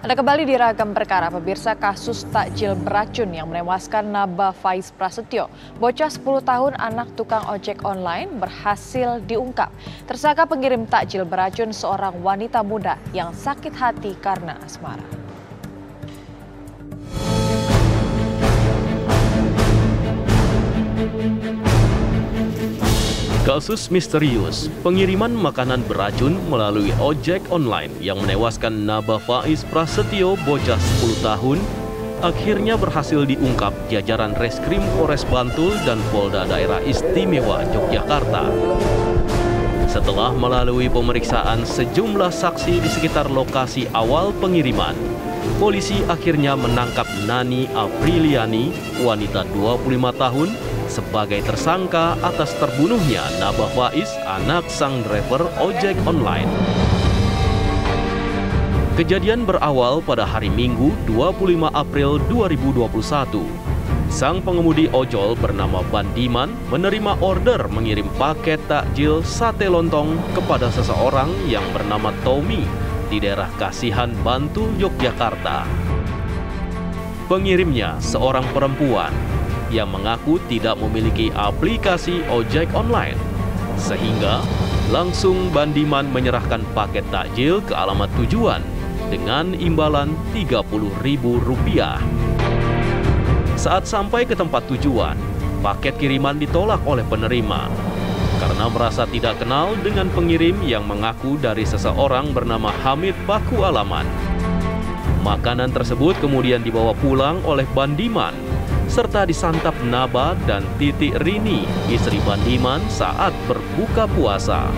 Anda kembali di Ragam Perkara, pemirsa. Kasus takjil beracun yang menewaskan Naba Faiz Prasetyo, bocah 10 tahun anak tukang ojek online, berhasil diungkap. Tersangka pengirim takjil beracun seorang wanita muda yang sakit hati karena asmara. Kasus misterius pengiriman makanan beracun melalui ojek online yang menewaskan Naba Faiz Prasetyo, bocah 10 tahun, akhirnya berhasil diungkap jajaran Reskrim Polres Bantul dan Polda Daerah Istimewa Yogyakarta. Setelah melalui pemeriksaan sejumlah saksi di sekitar lokasi awal pengiriman, polisi akhirnya menangkap Nani Apriliani, wanita 25 tahun, sebagai tersangka atas terbunuhnya Naba Faiz, anak sang driver ojek online. Kejadian berawal pada hari Minggu 25 April 2021. Sang pengemudi ojol bernama Bandiman menerima order mengirim paket takjil sate lontong kepada seseorang yang bernama Tommy di daerah Kasihan, Bantul, Yogyakarta. Pengirimnya seorang perempuan yang mengaku tidak memiliki aplikasi ojek online, sehingga langsung Bandiman menyerahkan paket takjil ke alamat tujuan dengan imbalan Rp30.000. Saat sampai ke tempat tujuan, paket kiriman ditolak oleh penerima karena merasa tidak kenal dengan pengirim yang mengaku dari seseorang bernama Hamid Paku Alaman. Makanan tersebut kemudian dibawa pulang oleh Bandiman serta disantap Naba dan Titi Rini, istri Bandiman, saat berbuka puasa.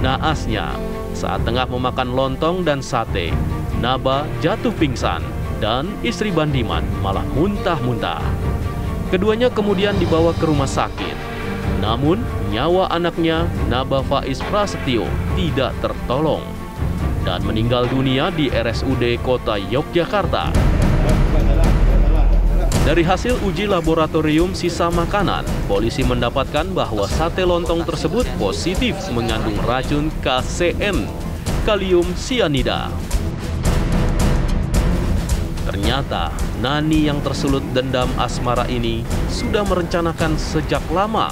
Naasnya, saat tengah memakan lontong dan sate, Naba jatuh pingsan dan istri Bandiman malah muntah-muntah. Keduanya kemudian dibawa ke rumah sakit. Namun, nyawa anaknya, Naba Faiz Prasetyo, tidak tertolong dan meninggal dunia di RSUD Kota Yogyakarta. Dari hasil uji laboratorium sisa makanan, polisi mendapatkan bahwa sate lontong tersebut positif mengandung racun KCN, kalium sianida. Ternyata, Nani yang tersulut dendam asmara ini sudah merencanakan sejak lama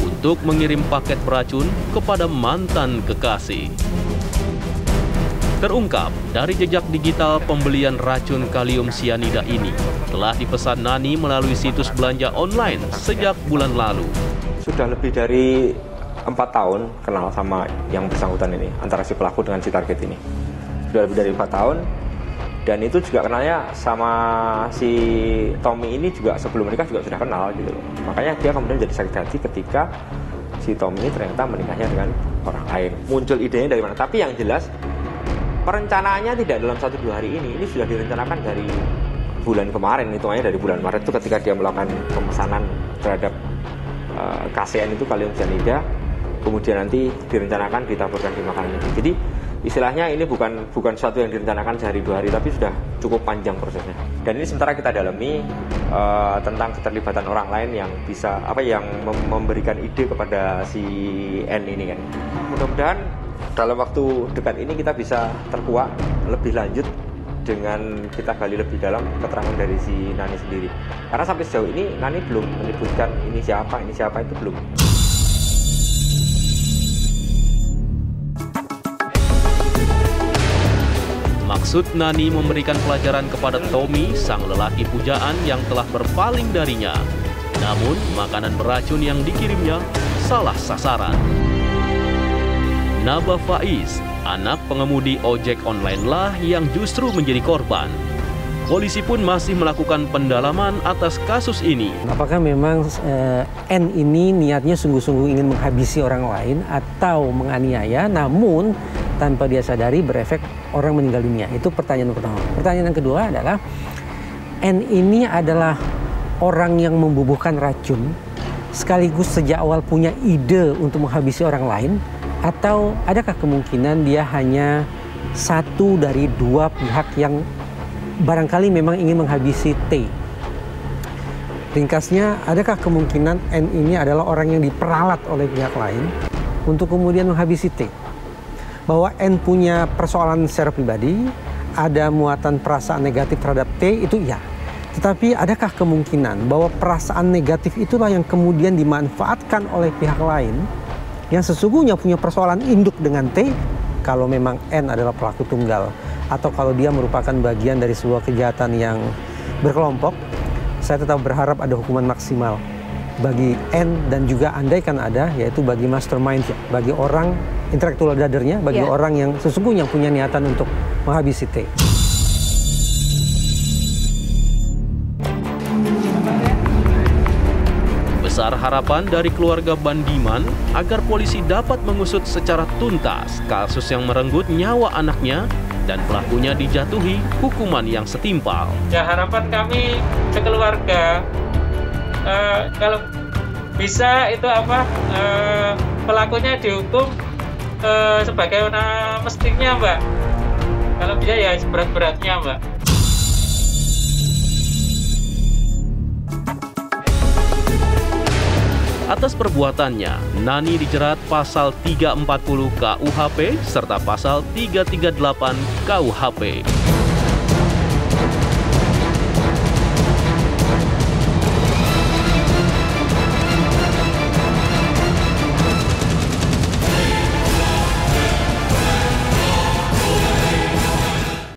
untuk mengirim paket beracun kepada mantan kekasih. Terungkap dari jejak digital pembelian racun kalium sianida ini telah dipesan Nani melalui situs belanja online sejak bulan lalu. Sudah lebih dari 4 tahun kenal sama yang bersangkutan ini, antara si pelaku dengan si target ini. Sudah lebih dari 4 tahun, dan itu juga kenalnya sama si Tommy ini juga sebelum menikah juga sudah kenal gitu loh. Makanya dia kemudian jadi sakit hati ketika si Tommy ini ternyata menikahnya dengan orang lain. Muncul idenya dari mana? Tapi yang jelas perencanaannya tidak dalam 1-2 hari ini sudah direncanakan dari bulan kemarin, hitungannya dari bulan Maret itu ketika dia melakukan pemesanan terhadap KCN itu kalium sianida, kemudian nanti direncanakan ditaburkan di makanan itu. Jadi istilahnya ini bukan sesuatu yang direncanakan sehari 2 hari, tapi sudah cukup panjang prosesnya. Dan ini sementara kita dalami tentang keterlibatan orang lain yang bisa yang memberikan ide kepada si N ini kan. Mudah-mudahan dalam waktu dekat ini kita bisa terkuak lebih lanjut dengan kita gali lebih dalam keterangan dari si Nani sendiri. Karena sampai sejauh ini Nani belum menyebutkan ini siapa itu belum. Maksud Nani memberikan pelajaran kepada Tommy, sang lelaki pujaan yang telah berpaling darinya. Namun, makanan beracun yang dikirimnya salah sasaran. Naba Faiz, anak pengemudi ojek online lah yang justru menjadi korban. Polisi pun masih melakukan pendalaman atas kasus ini. Apakah memang N ini niatnya sungguh-sungguh ingin menghabisi orang lain atau menganiaya, namun tanpa dia sadari berefek orang meninggal dunia? Itu pertanyaan pertama. Pertanyaan yang kedua adalah, N ini adalah orang yang membubuhkan racun, sekaligus sejak awal punya ide untuk menghabisi orang lain, atau adakah kemungkinan dia hanya satu dari 2 pihak yang barangkali memang ingin menghabisi T? Ringkasnya, adakah kemungkinan N ini adalah orang yang diperalat oleh pihak lain untuk kemudian menghabisi T? Bahwa N punya persoalan secara pribadi, ada muatan perasaan negatif terhadap T itu iya. Tetapi adakah kemungkinan bahwa perasaan negatif itulah yang kemudian dimanfaatkan oleh pihak lain yang sesungguhnya punya persoalan induk dengan T kalau memang N adalah pelaku tunggal atau kalau dia merupakan bagian dari sebuah kejahatan yang berkelompok, saya tetap berharap ada hukuman maksimal bagi N dan juga andaikan ada, yaitu bagi mastermind, bagi orang intellectual dadernya, bagi orang yang sesungguhnya punya niatan untuk menghabisi T. Besar harapan dari keluarga Bandiman agar polisi dapat mengusut secara tuntas kasus yang merenggut nyawa anaknya dan pelakunya dijatuhi hukuman yang setimpal. Ya, harapan kami sekeluarga kalau bisa itu pelakunya dihukum sebagaimana mestinya, Mbak. Kalau bisa ya seberat-beratnya, Mbak. Atas perbuatannya, Nani dijerat pasal 340 KUHP serta pasal 338 KUHP.